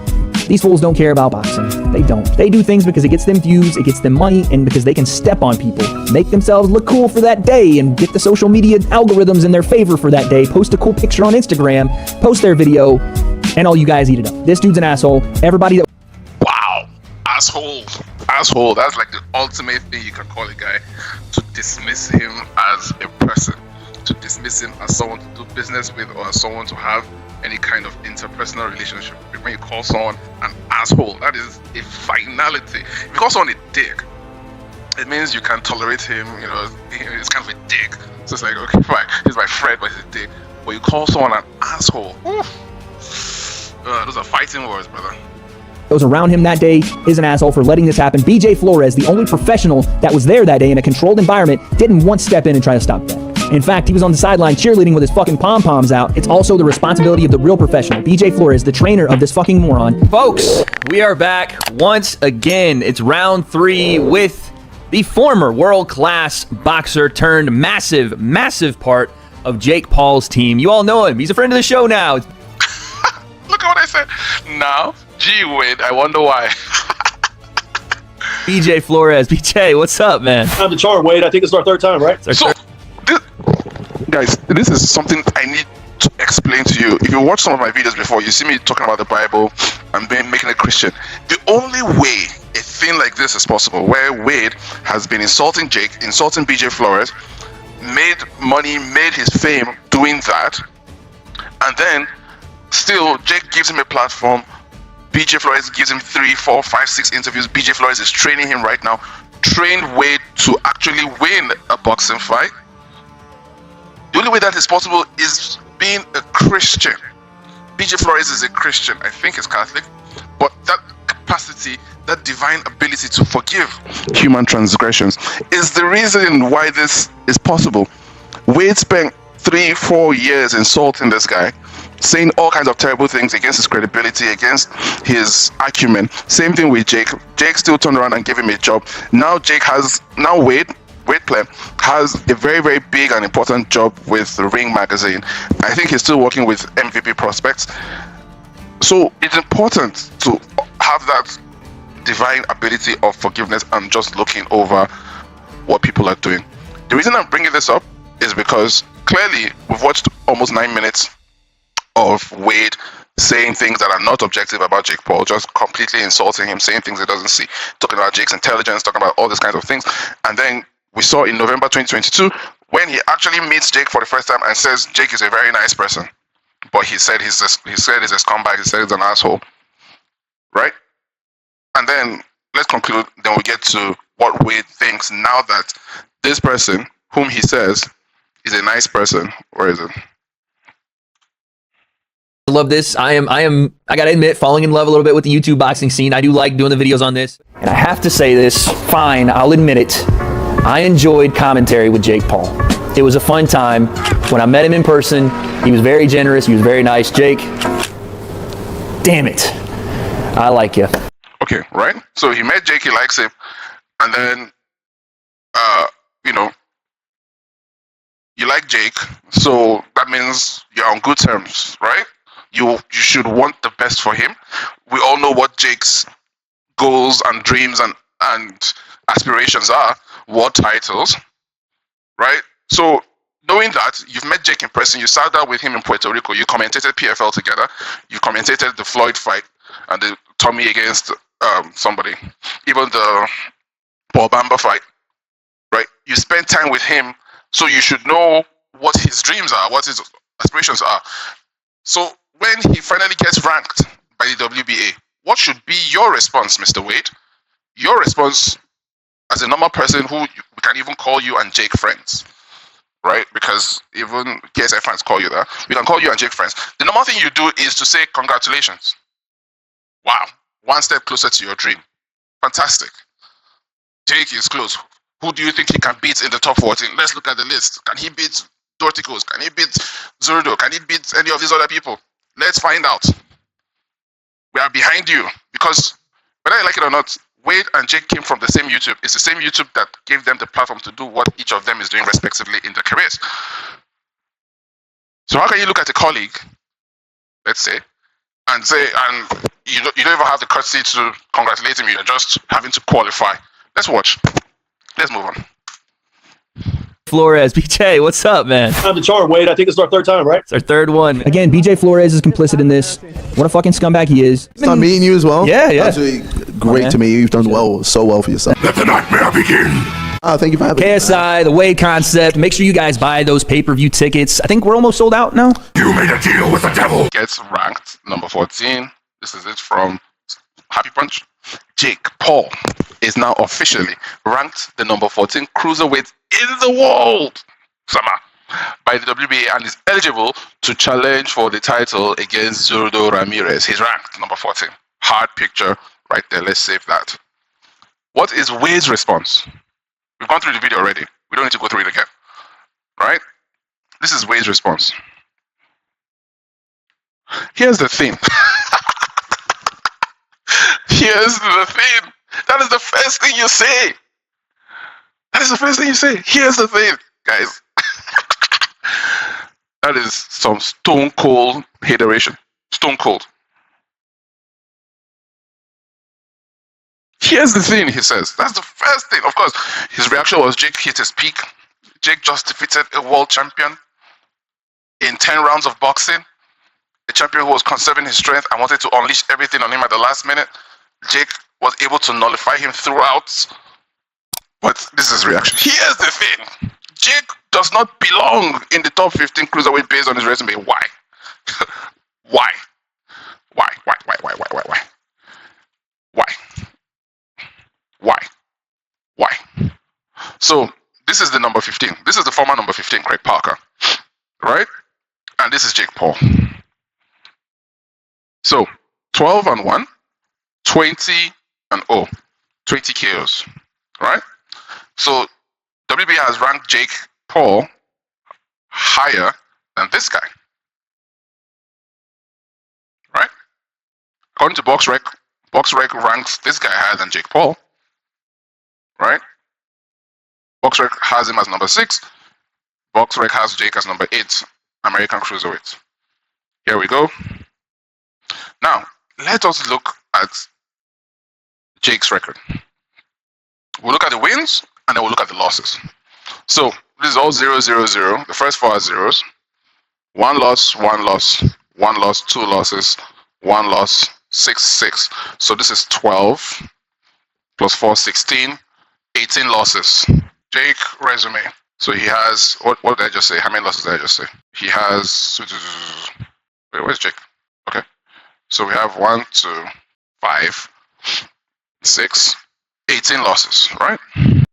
these fools don't care about boxing. They don't. They do things because it gets them views, it gets them money, and because they can step on people, make themselves look cool for that day, and get the social media algorithms in their favor for that day, post a cool picture on Instagram, post their video, and all you guys eat it up. This dude's an asshole. Everybody that... Wow. Asshole. That's like the ultimate thing you can call a guy, to dismiss him as a person, to dismiss him as someone to do business with, or as someone to have any kind of interpersonal relationship with. When you call someone an asshole, that is a finality. If you call someone a dick, it means you can tolerate him. You know, it's kind of a dick. So it's like, okay, fine, he's my friend, but he's a dick. But you call someone an asshole, those are fighting words, brother. was around him that day is an asshole for letting this happen. BJ Flores, the only professional that was there that day in a controlled environment, didn't once step in and try to stop that. In fact, he was on the sideline cheerleading with his fucking pom-poms out. It's also the responsibility of the real professional, BJ Flores, the trainer of this fucking moron. Folks, we are back once again. It's round 3 with the former world-class boxer turned massive part of Jake Paul's team. You all know him. He's a friend of the show now. Look at what I said. Now, gee, Wade, I wonder why. BJ Flores. BJ, what's up, man? I'm the charm, Wade. I think it's our third time, right? So, guys, this is something I need to explain to you. If you watch some of my videos before, you see me talking about the Bible and making a Christian. The only way a thing like this is possible, where Wade has been insulting Jake, insulting BJ Flores, made money, made his fame doing that, and then still Jake gives him a platform. BJ Flores gives him 3, 4, 5, 6 interviews. BJ Flores is training him right now. Trained Wade to actually win a boxing fight. The only way that is possible is being a Christian. BJ Flores is a Christian. I think he's Catholic. But that capacity, that divine ability to forgive human transgressions is the reason why this is possible. Wade spent 3, 4 years insulting this guy, saying all kinds of terrible things against his credibility, against his acumen. Same thing with Jake. Jake still turned around and gave him a job. Now WadePlem has a very, very big and important job with the Ring magazine. I think he's still working with MVP prospects. So it's important to have that divine ability of forgiveness and just looking over what people are doing. The reason I'm bringing this up is because clearly we've watched almost 9 minutes of Wade saying things that are not objective about Jake Paul, just completely insulting him, saying things he doesn't see, talking about Jake's intelligence, talking about all these kinds of things. And then we saw in November 2022 when he actually meets Jake for the first time and says Jake is a very nice person, but he said he's a scumbag, he said he's an asshole, right? And then let's conclude. Then we get to what Wade thinks now that this person, whom he says is a nice person, where is it? I love this. I gotta admit, falling in love a little bit with the YouTube boxing scene. I do like doing the videos on this. And I have to say this, fine, I'll admit it. I enjoyed commentary with Jake Paul. It was a fun time. When I met him in person, he was very generous. He was very nice. Jake, damn it. I like you. Okay, right? So he met Jake, he likes him, and then, you know, you like Jake, so that means you're on good terms, right? You should want the best for him. We all know what Jake's goals and dreams and aspirations are, world titles, right? So knowing that, you've met Jake in person, you sat down with him in Puerto Rico, you commentated PFL together, you commentated the Floyd fight and the Tommy against somebody, even the Paul Bamba fight, right? You spend time with him, so you should know what his dreams are, what his aspirations are. So when he finally gets ranked by the WBA, what should be your response, Mr. Wade? Your response as a normal person who we can even call you and Jake friends, right? Because even KSI fans call you that. We can call you and Jake friends. The normal thing you do is to say congratulations. Wow, one step closer to your dream. Fantastic. Jake is close. Who do you think he can beat in the top 14? Let's look at the list. Can he beat Dorticos? Can he beat Zurdo? Can he beat any of these other people? Let's find out. We are behind you because whether you like it or not, Wade and Jake came from the same YouTube. It's the same YouTube that gave them the platform to do what each of them is doing respectively in their careers. So how can you look at a colleague, let's say, and say, and you don't even have the courtesy to congratulate him, you're just having to qualify. Let's watch. Let's move on. Flores, BJ, what's up, man? I'm the charm, Wade. I think it's our third time, right? It's our third one. Again, BJ Flores is complicit in this. What a fucking scumbag he is. It's not meeting you as well. Yeah, yeah. Actually, great to me. You've done so well for yourself. Let the nightmare begin. Thank you for having me. KSI, the Wade concept. Make sure you guys buy those pay-per-view tickets. I think we're almost sold out now. You made a deal with the devil. Gets ranked number 14. This is it from Happy Punch. Jake Paul is now officially ranked the number 14 cruiserweight in the world, by the WBA, and is eligible to challenge for the title against Gilberto Ramirez. He's ranked number 14. Hard picture right there. Let's save that. What is Wade's response? We've gone through the video already. We don't need to go through it again. Right? This is Wade's response. Here's the thing. Here's the thing. That is the first thing you say. That is the first thing you say. Here's the thing, guys. That is some stone cold hateration. Stone cold. Here's the thing, he says. That's the first thing. Of course, his reaction was Jake hit his peak. Jake just defeated a world champion in 10 rounds of boxing. A champion who was conserving his strength and wanted to unleash everything on him at the last minute. Jake was able to nullify him throughout. But this is his reaction. Here's the thing. Jake does not belong in the top 15 cruiserweight based on his resume. Why? Why? Why? Why? Why? Why? Why? Why? Why? Why? Why? Why? So this is the number 15. This is the former number 15, Craig Parker. Right? And this is Jake Paul. So 12-1, 20-0, 20 KOs. Right? So WBA has ranked Jake Paul higher than this guy. Right? According to BoxRec ranks this guy higher than Jake Paul. Right? BoxRec has him as number 6. BoxRec has Jake as number 8, American cruiserweight. Here we go. Now, let us look at Jake's record. We'll look at the wins, and then we'll look at the losses. So, this is all 0-0-0. The first 4 are zeros. 1 loss, 1 loss, 1 loss, 2 losses, 1 loss, 6-6. So this is 12 plus 4, 16, 18 losses. Jake resume. So he has, what did I just say? How many losses did I just say? He has, wait, where's Jake? Okay. So we have 1, 2, 5, 6, 18 losses, right?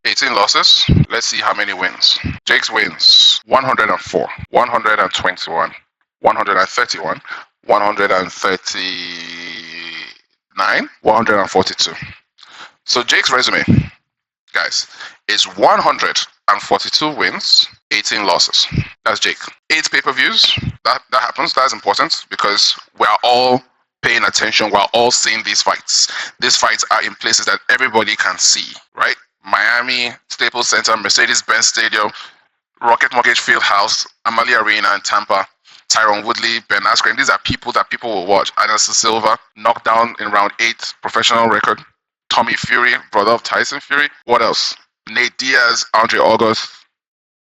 18 losses. Let's see how many wins. Jake's wins: 104, 121, 131, 139, 142. So Jake's resume, guys, is 100 142 wins, 18 losses. That's Jake. 8 pay-per-views. That happens. That's important because we are all paying attention. We're all seeing these fights. These fights are in places that everybody can see, right? Miami, Staples Center, Mercedes-Benz Stadium, Rocket Mortgage Fieldhouse, Amalie Arena in Tampa, Tyron Woodley, Ben Askren. These are people that people will watch. Anderson Silva, knockdown in round 8, professional record. Tommy Fury, brother of Tyson Fury. What else? Nate Diaz, Andre August,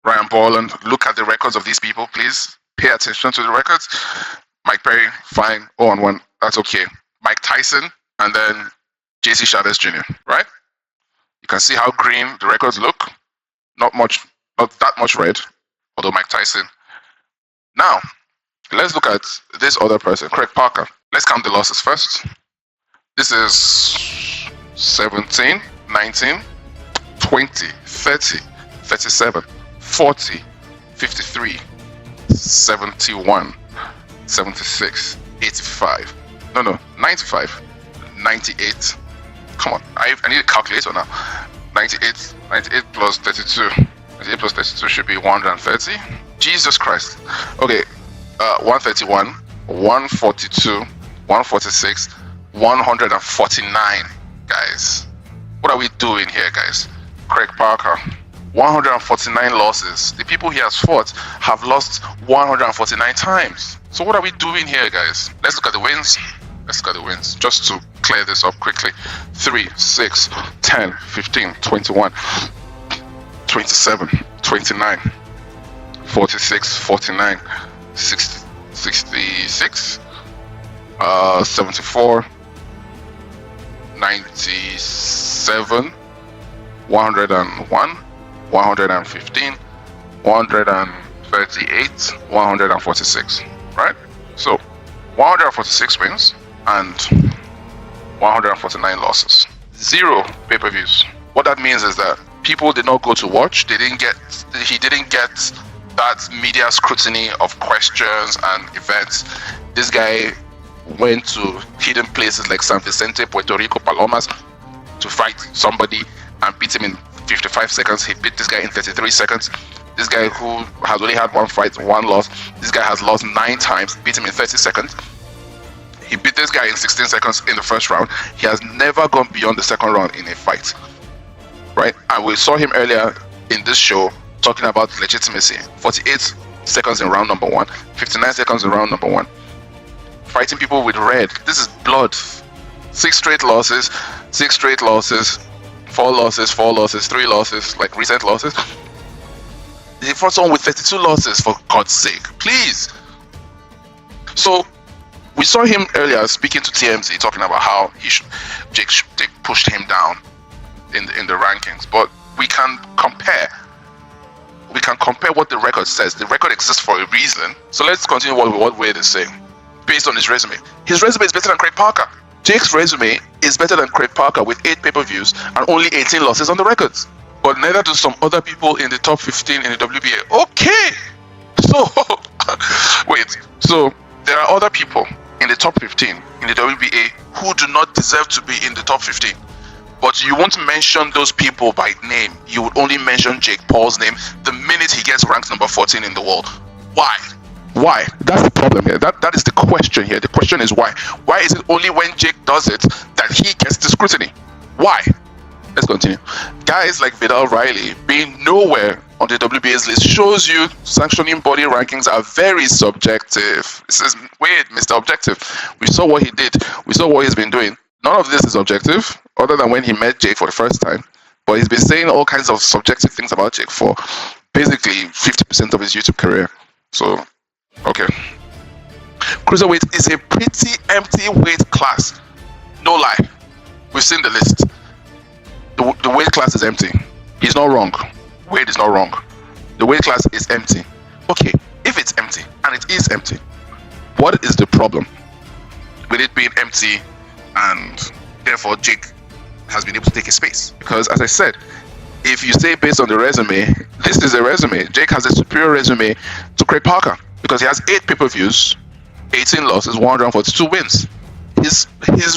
Ryan Borland. Look at the records of these people, please. Pay attention to the records. Mike Perry, fine, 0-1. That's okay. Mike Tyson, and then JC Chavez Jr., right? You can see how green the records look. Not that much red, although Mike Tyson. Now, let's look at this other person, Craig Parker. Let's count the losses first. This is 17, 19, 20, 30, 37, 40, 53, 71, 76, 85. No, 95, 98. Come on, I need a calculator now. 98 plus 32. 98 plus 32 should be 130. Jesus Christ. Okay, 131, 142, 146, 149. Guys, what are we doing here, guys? Craig Parker, 149 losses. The people he has fought have lost 149 times. So what are we doing here, guys? Let's look at the wins. Just to clear this up quickly. 3, 6, 10, 15, 21, 27, 29, 46, 49, 60, 66, 74, 97, 101, 115, 138, 146, right? So 146 wins and 149 losses. 0 pay-per-views. What that means is that people did not go to watch. He didn't get that media scrutiny of questions and events. This guy went to hidden places like San Vicente, Puerto Rico, Palomas to fight somebody and beat him in 55 seconds. He beat this guy in 33 seconds. This guy who has only had 1 fight, 1 loss. This guy has lost 9 times, beat him in 30 seconds. He beat this guy in 16 seconds in the first round. He has never gone beyond the second round in a fight, right? And we saw him earlier in this show talking about legitimacy. 48 seconds in round number 1, 59 seconds in round number 1. Fighting people with red. This is blood. 6 straight losses, 6 straight losses, 4 losses, 4 losses, 3 losses, like recent losses. He fought someone with 32 losses, for God's sake. Please. So, we saw him earlier speaking to TMZ, talking about how Jake pushed him down in the rankings. But we can compare. We can compare what the record says. The record exists for a reason. So let's continue what Wade is saying. Based on his resume. His resume is better than Craig Parker. Jake's resume is better than Craig Parker with 8 pay-per-views and only 18 losses on the records. But neither do some other people in the top 15 in the WBA. Okay! So, wait. So, there are other people in the top 15 in the WBA who do not deserve to be in the top 15. But you won't mention those people by name. You would only mention Jake Paul's name the minute he gets ranked number 14 in the world. Why? Why? That's the problem here. That is the question here. The question is why. Why is it only when Jake does it that he gets the scrutiny? Why? Let's continue. Guys like Vidal Riley being nowhere on the WBA's list shows you sanctioning body rankings are very subjective. This is weird, Mr. Objective. We saw what he did. We saw what he's been doing. None of this is objective, other than when he met Jake for the first time. But he's been saying all kinds of subjective things about Jake for basically 50% of his YouTube career. So, okay. Cruiserweight is a pretty empty weight class. No lie. We've seen the list. The weight class is empty. He's not wrong. Wade is not wrong. The weight class is empty. Okay, if it's empty, and it is empty, what is the problem with it being empty and therefore Jake has been able to take his space? Because as I said, if you say based on the resume, this is a resume. Jake has a superior resume to Craig Parker because he has 8 pay-per-views, 18 losses, 142 wins. His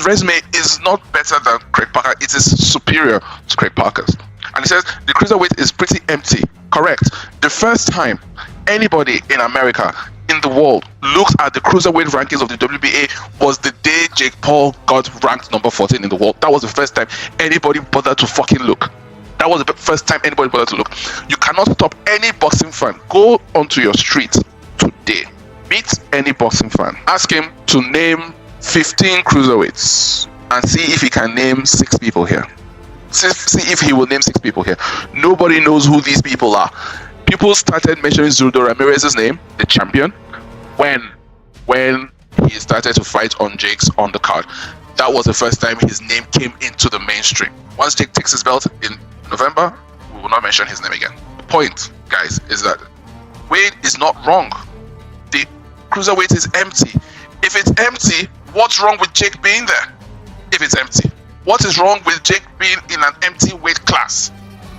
resume is not better than Craig Parker. It is superior to Craig Parker's. And says the cruiserweight is pretty empty. Correct. The first time anybody in America, in the world, looked at the cruiserweight rankings of the WBA was the day Jake Paul got ranked number 14 in the world. That was the first time anybody bothered to fucking look. That was the first time anybody bothered to look. You cannot stop any boxing fan. Go onto your street today. Meet any boxing fan. Ask him to name 15 cruiserweights and see if he can name 6 people here. See if he will name 6 people here. Nobody knows who these people are. People started mentioning Julio Ramirez's name, the champion, when he started to fight on Jake's undercard. That was the first time his name came into the mainstream. Once Jake takes his belt in November, we will not mention his name again. The point, guys, is that Wade is not wrong. The cruiserweight is empty. If it's empty, what's wrong with Jake being there? If it's empty, what is wrong with Jake being in an empty weight class?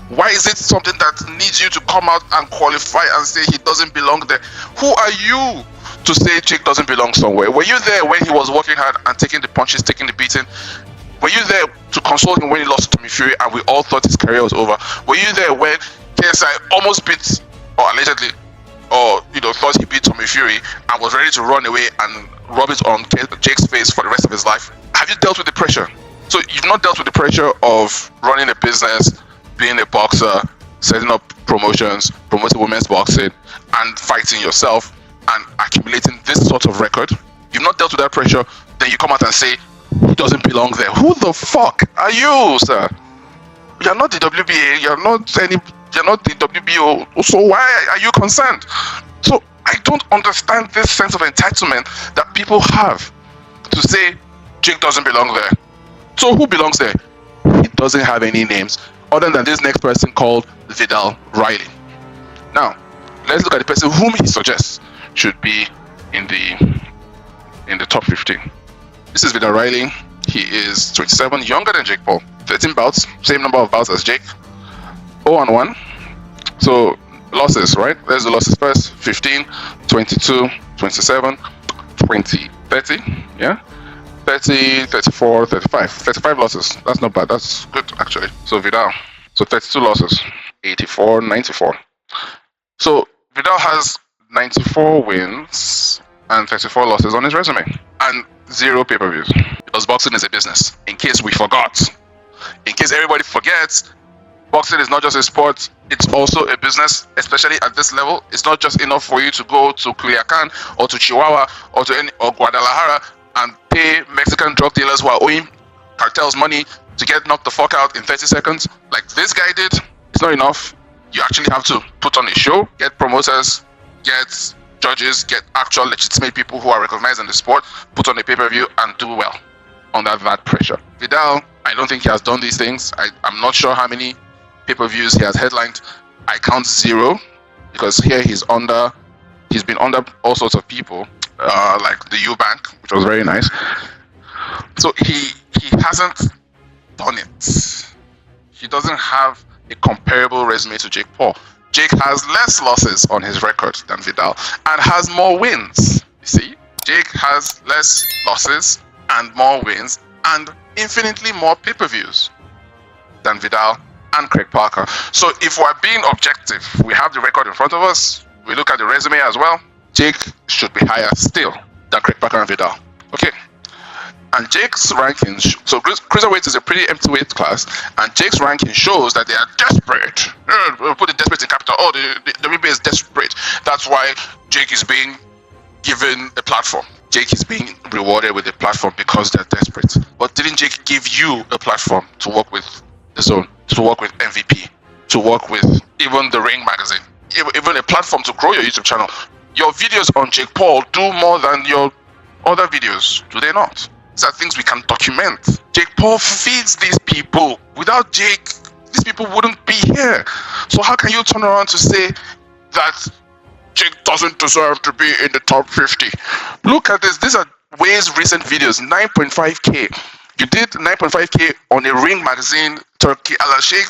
Why is it something that needs you to come out and qualify and say he doesn't belong there? Who are you to say Jake doesn't belong somewhere? Were you there when he was working hard and taking the punches, taking the beating? Were you there to console him when he lost to Tommy Fury and we all thought his career was over? Were you there when KSI almost beat, or allegedly, or thought he beat Tommy Fury and was ready to run away and rub it on Jake's face for the rest of his life? Have you dealt with the pressure? So you've not dealt with the pressure of running a business, being a boxer, setting up promotions, promoting women's boxing, and fighting yourself and accumulating this sort of record. You've not dealt with that pressure, then you come out and say he doesn't belong there. Who the fuck are you, sir? You're not the WBA, you're not the WBO, so why are you concerned? So I don't understand this sense of entitlement that people have to say Jake doesn't belong there. So who belongs there? He doesn't have any names other than this next person called Vidal Riley. Now, let's look at the person whom he suggests should be in the top 15. This is Vidal Riley. He is 27, younger than Jake Paul. 13 bouts, same number of bouts as Jake. 0-1. So losses, right? There's the losses first. 15, 22, 27, 20, 30. Yeah? 30, 34, 35. 35 losses. That's not bad. That's good, actually. So Vidal. So 32 losses. 84, 94. So Vidal has 94 wins and 34 losses on his resume. And 0 pay-per-views. Because boxing is a business. In case we forgot. In case everybody forgets, boxing is not just a sport, it's also a business, especially at this level. It's not just enough for you to go to Culiacan or to Chihuahua or Guadalajara and pay Mexican drug dealers who are owing cartels money to get knocked the fuck out in 30 seconds. Like this guy did. It's not enough. You actually have to put on a show, get promoters, get judges, get actual legitimate people who are recognized in the sport, put on a pay-per-view and do well under that pressure. Vidal, I don't think he has done these things. I'm not sure how many pay-per-views he has headlined. I count 0 because here he's been under all sorts of people, like the Eubank, which was very nice. So he hasn't done it. He doesn't have a comparable resume to Jake Paul. Jake has less losses on his record than Vidal and has more wins. You see, Jake has less losses and more wins and infinitely more pay-per-views than Vidal and Craig Parker. So if we're being objective, we have the record in front of us, we look at the resume as well, Jake should be higher still than Craig Parker and Vidal. Okay. And Jake's rankings, so cruiserweight is a pretty empty weight class, and Jake's ranking shows that they are desperate. We'll put the desperate in capital. Oh, the WBA is desperate. That's why Jake is being given a platform. Jake is being rewarded with a platform because they're desperate. But didn't Jake give you a platform to work with the Zone, to work with MVP, to work with even the Ring magazine, even a platform to grow your YouTube channel? Your videos on Jake Paul do more than your other videos, do they not? These are things we can document. Jake Paul feeds these people. Without Jake, these people wouldn't be here. So how can you turn around to say that Jake doesn't deserve to be in the top 50? Look at this. These are Wade's recent videos. 9.5K. You did 9.5K on a Ring magazine. Turkey Al-Sheikh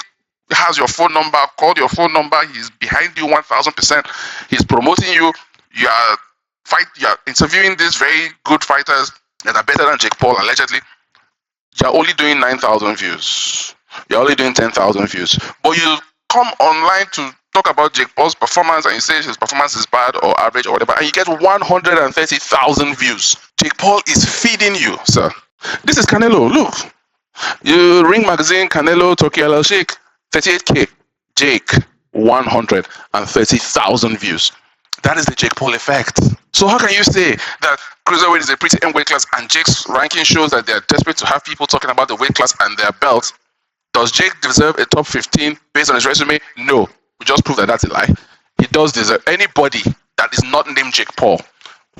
has your phone number. Call your phone number. He's behind you 1000%. He's promoting you. You are interviewing these very good fighters that are better than Jake Paul, allegedly. You're only doing 9,000 views. You're only doing 10,000 views. But you come online to talk about Jake Paul's performance and you say his performance is bad or average or whatever, and you get 130,000 views. Jake Paul is feeding you, sir. This is Canelo. Look. You Ring Magazine, Canelo, Tokyo LL Sheik, 38K. Jake, 130,000 views. That is the Jake Paul effect. So how can you say that cruiserweight is a pretty M weight class and Jake's ranking shows that they're desperate to have people talking about the weight class and their belts? Does Jake deserve a top 15 based on his resume? No. We just proved that that's a lie. He does deserve anybody that is not named Jake Paul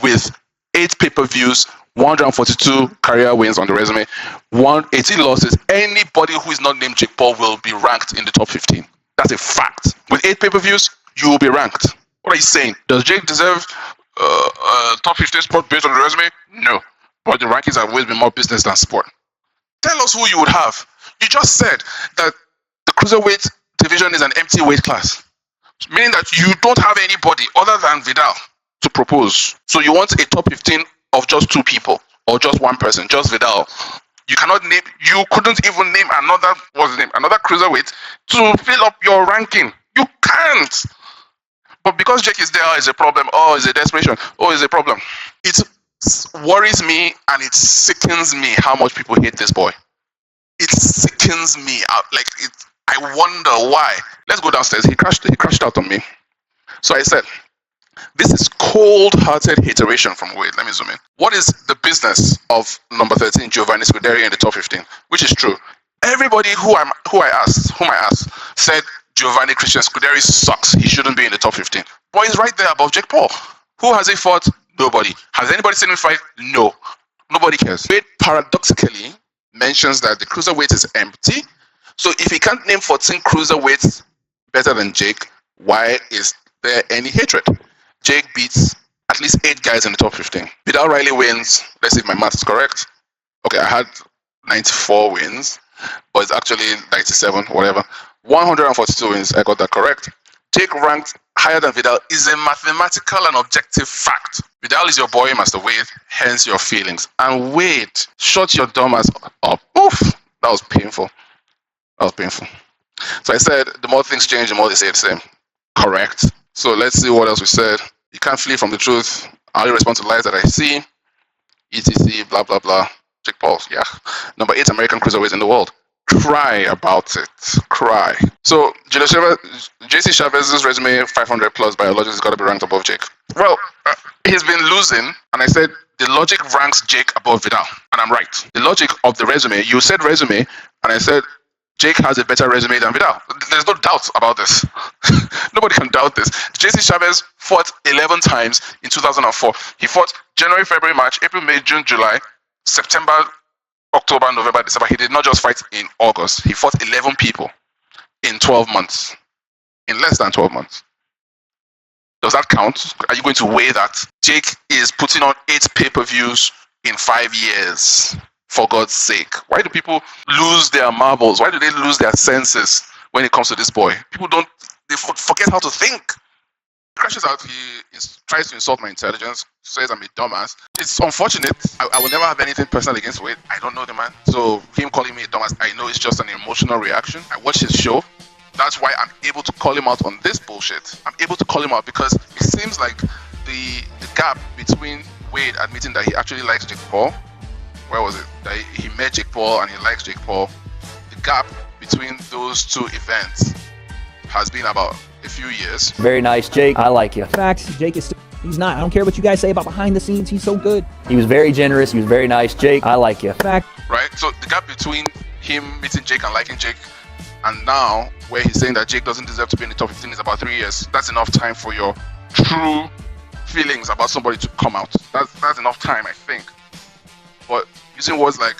with 8 pay-per-views, 142 career wins on the resume, 118 losses. Anybody who is not named Jake Paul will be ranked in the top 15. That's a fact. With 8 pay-per-views, you will be ranked. What are you saying? Does Jake deserve top 15 sport based on the resume? No. But the rankings have always been more business than sport. Tell us who you would have. You just said that the cruiserweight division is an empty weight class, meaning that you don't have anybody other than Vidal to propose. So you want a top 15 of just 2 people or just 1 person, just Vidal. You couldn't even name another cruiserweight to fill up your ranking. You can't. But because Jake is there, is a problem. Oh, it's a desperation. Oh, it's a problem. It worries me and it sickens me how much people hate this boy. It sickens me out. I wonder why. Let's go downstairs. He crashed out on me. So I said, this is cold-hearted hateration from Wade. Let me zoom in. What is the business of number 13, Giovanni Scuderi, in the top 15? Which is true. Everybody whom I asked said Giovanni Christian Scuderi sucks. He shouldn't be in the top 15. But he's right there above Jake Paul. Who has he fought? Nobody. Has anybody seen him fight? No. Nobody cares. Wade paradoxically mentions that the cruiserweight is empty. So if he can't name 14 cruiserweights better than Jake, why is there any hatred? Jake beats at least 8 guys in the top 15. Vidal Riley wins, let's see if my math is correct. Okay, I had 94 wins, but it's actually 97, whatever. 142 wins, I got that correct. Jake ranked higher than Vidal is a mathematical and objective fact. Vidal is your boy, Master Wade, hence your feelings. And Wade, shut your dumb ass up. Oof, that was painful. So I said, the more things change, the more they say the same. Correct. So let's see what else we said. You can't flee from the truth. I only respond to lies that I see. ETC, blah, blah, blah. Jake Paul, yeah. Number 8 American cruiserweight in the world. Cry about it. Cry. So, JC Chavez's resume, 500 plus biologists, has got to be ranked above Jake. Well, he's been losing, and I said the logic ranks Jake above Vidal, and I'm right. The logic of the resume, you said resume, and I said Jake has a better resume than Vidal. There's no doubt about this. Nobody can doubt this. JC Chavez fought 11 times in 2004. He fought January, February, March, April, May, June, July, September, October, November, December. He did not just fight in August. He fought 11 people in 12 months. In less than 12 months. Does that count? Are you going to weigh that? Jake is putting on 8 pay-per-views in 5 years. For God's sake. Why do people lose their marbles? Why do they lose their senses when it comes to this boy? People they forget how to think. He crashes out, he tries to insult my intelligence, says I'm a dumbass. It's unfortunate. I will never have anything personal against Wade. I don't know the man. So him calling me a dumbass, I know it's just an emotional reaction. I watch his show. That's why I'm able to call him out on this bullshit. I'm able to call him out because it seems like the gap between Wade admitting that he actually likes Jake Paul. Where was it? That he met Jake Paul and he likes Jake Paul. The gap between those 2 events has been about a few years. Very nice, Jake. I like you. Facts. Jake is he's not. I don't care what you guys say about behind the scenes. He's so good. He was very generous. He was very nice. Jake, I like you. Fact. Right? So the gap between him meeting Jake and liking Jake and now where he's saying that Jake doesn't deserve to be in the top 15 is about 3 years. That's enough time for your true feelings about somebody to come out. That's enough time, I think. But using words like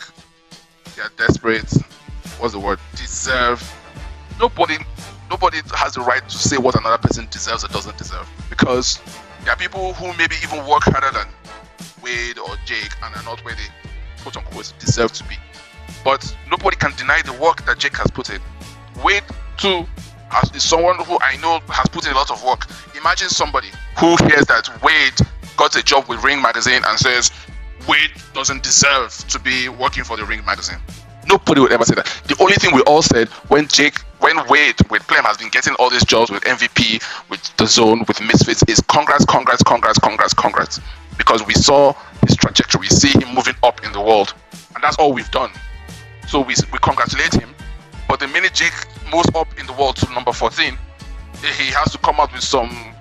they're desperate, what's the word? Deserve. Nobody has the right to say what another person deserves or doesn't deserve. Because there are people who maybe even work harder than Wade or Jake and are not where they quote unquote deserve to be. But nobody can deny the work that Jake has put in. Wade too is someone who I know has put in a lot of work. Imagine somebody who hears that Wade got a job with Ring Magazine and says Wade doesn't deserve to be working for the Ring Magazine. Nobody would ever say that. The only thing we all said when WadePlem has been getting all these jobs with MVP, with the Zone, with Misfits, is congrats. Because we saw his trajectory, we see him moving up in the world, and that's all we've done. So we congratulate him. But the minute Jake moves up in the world to number 14, he has to come out with some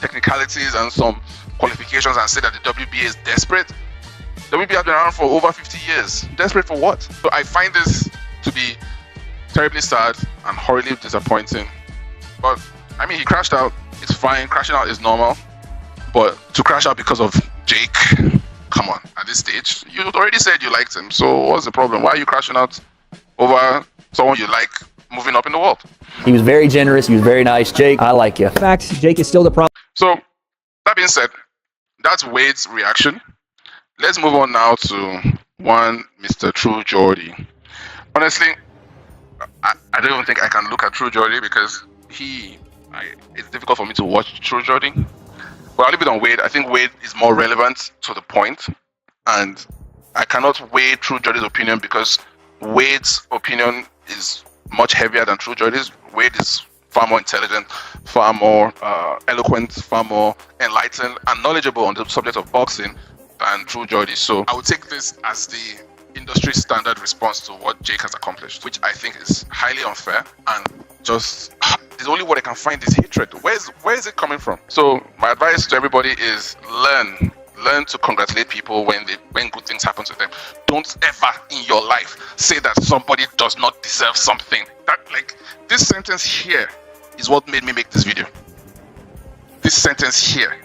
technicalities and some qualifications and say that the WBA is desperate. WBA has been around for over 50 years. Desperate for what? So I find this to be terribly sad and horribly disappointing. But I mean, he crashed out. It's fine. Crashing out is normal. But to crash out because of Jake, come on. At this stage, you already said you liked him. So what's the problem? Why are you crashing out over someone you like moving up in the world? He was very generous. He was very nice. Jake, I like you. In fact, Jake is still the problem. So that being said, that's Wade's reaction. Let's move on now to one Mr. True Geordie. Honestly, I don't even think I can look at True Geordie because it's difficult for me to watch True Geordie. But I'll leave it on Wade. I think Wade is more relevant to the point, and I cannot weigh True Geordie's opinion because Wade's opinion is much heavier than True Geordie's. Wade is far more intelligent, far more eloquent, far more enlightened and knowledgeable on the subject of boxing than True Geordie. So I would take this as the industry standard response to what Jake has accomplished, which I think is highly unfair and just the only word I can find is hatred. Where is it coming from? So my advice to everybody is learn to congratulate people when good things happen to them. Don't ever in your life say that somebody does not deserve something. That, like, this sentence here is what made me make this video. This sentence here.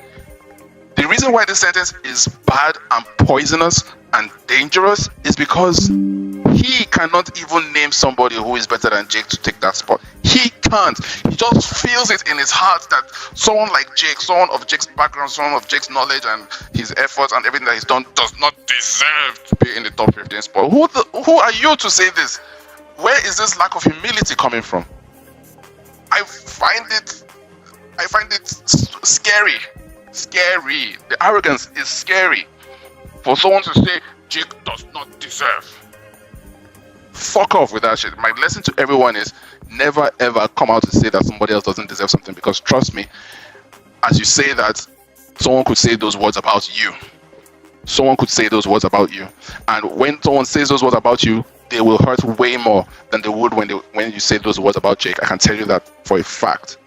The reason why this sentence is bad and poisonous and dangerous is because he cannot even name somebody who is better than Jake to take that spot. He can't. He just feels it in his heart that someone like Jake, someone of Jake's background, someone of Jake's knowledge and his efforts and everything that he's done does not deserve to be in the top 15 spot. Who are you to say this? Where is this lack of humility coming from? I find it scary. Scary. The arrogance is scary. For someone to say Jake does not deserve. Fuck off with that shit. My lesson to everyone is never ever come out to say that somebody else doesn't deserve something, because trust me, as you say that, someone could say those words about you. Someone could say those words about you. And when someone says those words about you, they will hurt way more than they would when you say those words about Jake. I can tell you that for a fact.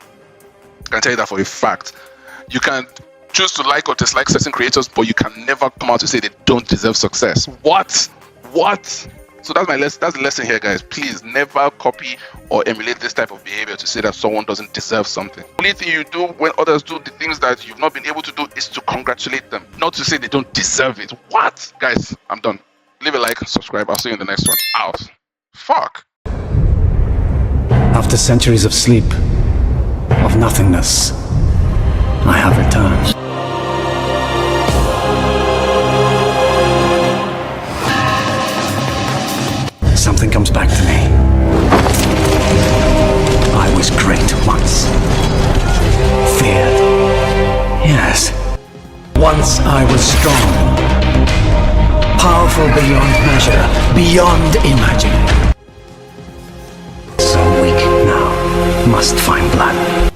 You can choose to like or dislike certain creators, but you can never come out to say they don't deserve success. What? So that's the lesson here, guys. Please never copy or emulate this type of behavior to say that someone doesn't deserve something. The only thing you do when others do the things that you've not been able to do is to congratulate them, not to say they don't deserve it. What? Guys, I'm done. Leave a like and subscribe. I'll see you in the next one. Out. Fuck. After centuries of sleep, of nothingness, I have returned. Something comes back to me. I was great once. Feared. Yes. Once I was strong. Powerful beyond measure, beyond imagining. So weak now, must find blood.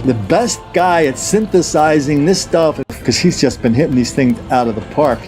The best guy at synthesizing this stuff, because he's just been hitting these things out of the park.